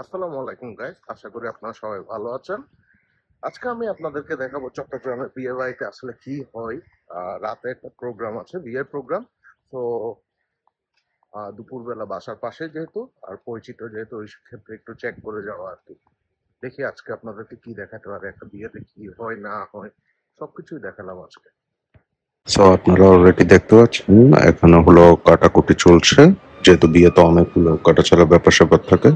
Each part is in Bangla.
আসসালামু আলাইকুম গাইস, আশা করি আপনারা সবাই ভালো আছেন। আজকে আমি আপনাদেরকে দেখাবো চট্টগ্রামের বিয়ে বাড়িতে আসলে কি হয়। রাতে একটা প্রোগ্রাম আছে, বিয়ের প্রোগ্রাম। তো দুপুরবেলা বাসার পাশে যেহেতু আর পরিচিত যেহেতু ওই ক্ষেত্রে একটু চেক করে যাওয়া আর কি। দেখি আজকে আপনাদেরকে কি দেখাতে পারে, একটা বিয়েতে কি হয় না হয় সবকিছুই দেখালাম আজকে। সো আপনারা অলরেডি দেখতে পাচ্ছেন এখানে হলো কাটাকুটি চলছে, যেহেতু বিয়েতে অনেকগুলো কাটাছাড়া ব্যাপার স্যাপার থাকে।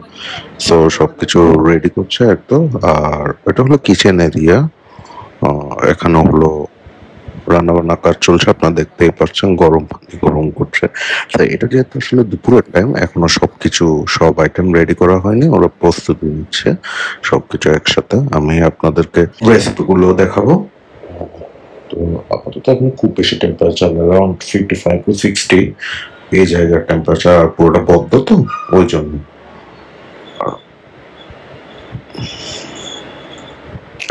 সো সবকিছু রেডি করছে একদম। আর এটা হলো কিচেন এরিয়া। এখানে হলো রান্না বান্না কাজ চলছে, আপনারা দেখতেই পাচ্ছেন গরম পানি গরম করছে। তো এটা যেহেতু আসলে দুপুরের টাইম, এখনো সবকিছু সব আইটেম রেডি করা হয়নি, ওরা প্রস্তুতি নিচ্ছে সবকিছু একসাথে। আমি আপনাদেরকে রেসিপি গুলো দেখাবো। তো আপাতত এখন খুব বেশি টেম্পারেচার অ্যারাউন্ড 55 to 60 এই জায়গার টেম্পারেচার, পুরোটা বদ্ধ তো ওই জন্য।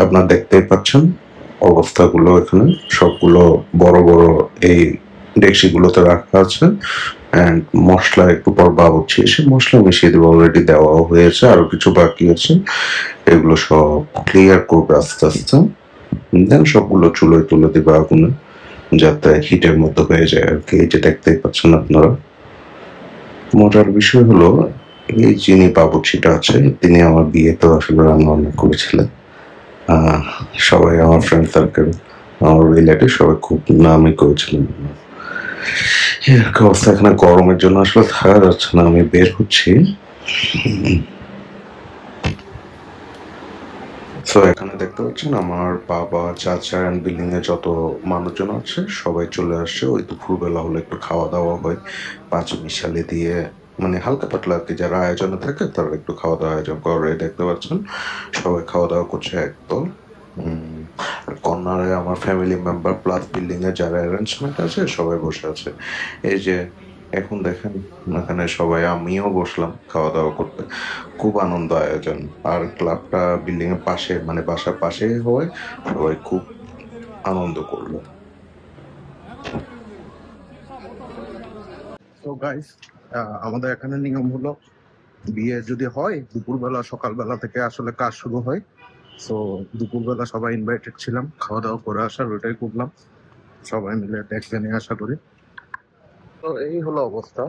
আপনারা দেখতেই পাচ্ছেন অবস্থাগুলো, এখানে সবগুলো বড় বড় এই ডেকচিগুলোতে রাখা আছে। অ্যান্ড মশলা একটু পর বাবুর্চি এসে মশলা মিশিয়ে দেবো, অলরেডি দেওয়াও হয়েছে, আরো কিছু বাকি আছে। এগুলো সব ক্লিয়ার করবে আস্তে আস্তে। দেন সবগুলো চুলোয় তুলে দিবে আগুনে, যাতে হিটের মতো হয়ে যায় আর কি। এই যে দেখতেই পাচ্ছেন আপনারা। মজার বিষয় হলো, এই যিনি বাবুর্চিটা আছে তিনি আমার বিয়েতে আসলে রান্না বান্না করেছিলেন। আহ, সবাই আমার ফ্রেন্ড সার্কেল, আমার রিলেটিভ সবাই খুব নামই করেছিলেন। এরকম অবস্থা, এখানে গরমের জন্য আসলে থাকা যাচ্ছে না, আমি বের হচ্ছি। সো এখানে দেখতে পাচ্ছেন আমার বাবা, চাচা এন্ড বিল্ডিং এ যত মানুষজন আছে সবাই চলে আসছে। ওই দুপুরবেলা হলে একটু খাওয়া দাওয়া হয় পাঁচ মিশালি দিয়ে, মানে হালকা পাতলা আর কি। যারা আয়োজনে থাকে তারা একটু খাওয়া দাওয়া আয়োজন করে, দেখতে পাচ্ছেন সবাই খাওয়া দাওয়া করছে একদল। আর কর্নারে আমার ফ্যামিলি মেম্বার প্লাস বিল্ডিং এ যারা অ্যারেঞ্জমেন্ট আছে সবাই বসে আছে। এই যে এখন দেখেন এখানে সবাই, আমিও বসলাম খাওয়া দাওয়া করতে। খুব আনন্দ আয়োজন। আর ক্লাবটা বিল্ডিং এর পাশে, মানে বাসার পাশে হওয়ায় সবাই খুব আনন্দ করলো। তো গাইস, আমাদের এখানে নিয়ম হলো, বিয়ে যদি হয় দুপুরবেলা সকালবেলা থেকে আসলে কাজ শুরু হয়। তো দুপুরবেলা সবাই ইনভাইটেড ছিলাম, খাওয়া দাওয়া করে আসার ওইটাই করলাম। সবাই মিলে দেখবেন আশা করি। তো এই হলো অবস্থা।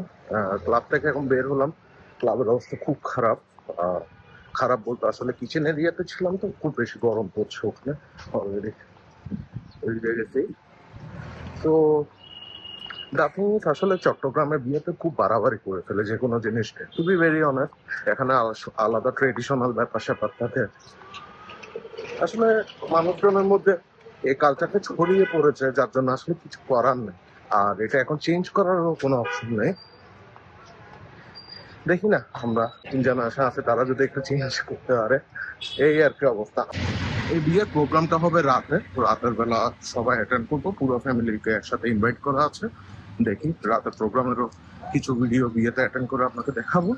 ক্লাব থেকে এখন বের হলাম, ক্লাবের অবস্থা খুব খারাপ। আহ, খারাপ বলতে আসলে কিচেন এরিয়াতে ছিলাম তো খুব বেশি গরম পড়ছে ওখানে অলরেডি ওই জায়গাতেই। তো দার্জিলিং আসলে চট্টগ্রামের বিয়েতে খুব বাড়াবাড়ি করে ফেলে যে কোনো জিনিসটা, টু বি ভেরি অনেস্ট। এখানে আলাদা ট্রেডিশনাল ব্যাপার স্যাপার থাকে আসলে মানুষজনের মধ্যে। এই কালচারটা ছড়িয়ে পড়েছে যার জন্য আসলে কিছু করার নেই। আর এটা এখন চেঞ্জ করারও কোনো অপশন নেই। দেখি না, আমরা তিন জেনারেশন আছে, তারা যদি একটু চেঞ্জ করতে পারে। এই আর কি অবস্থা। এই বিয়ের প্রোগ্রামটা হবে রাতে, রাতের বেলা সবাই অ্যাটেন্ড করবো, পুরো ফ্যামিলিকে একসাথে ইনভাইট করা আছে। দেখি রাতের প্রোগ্রামেরও কিছু ভিডিও বিয়েতে অ্যাটেন্ড করে আপনাকে দেখাবো।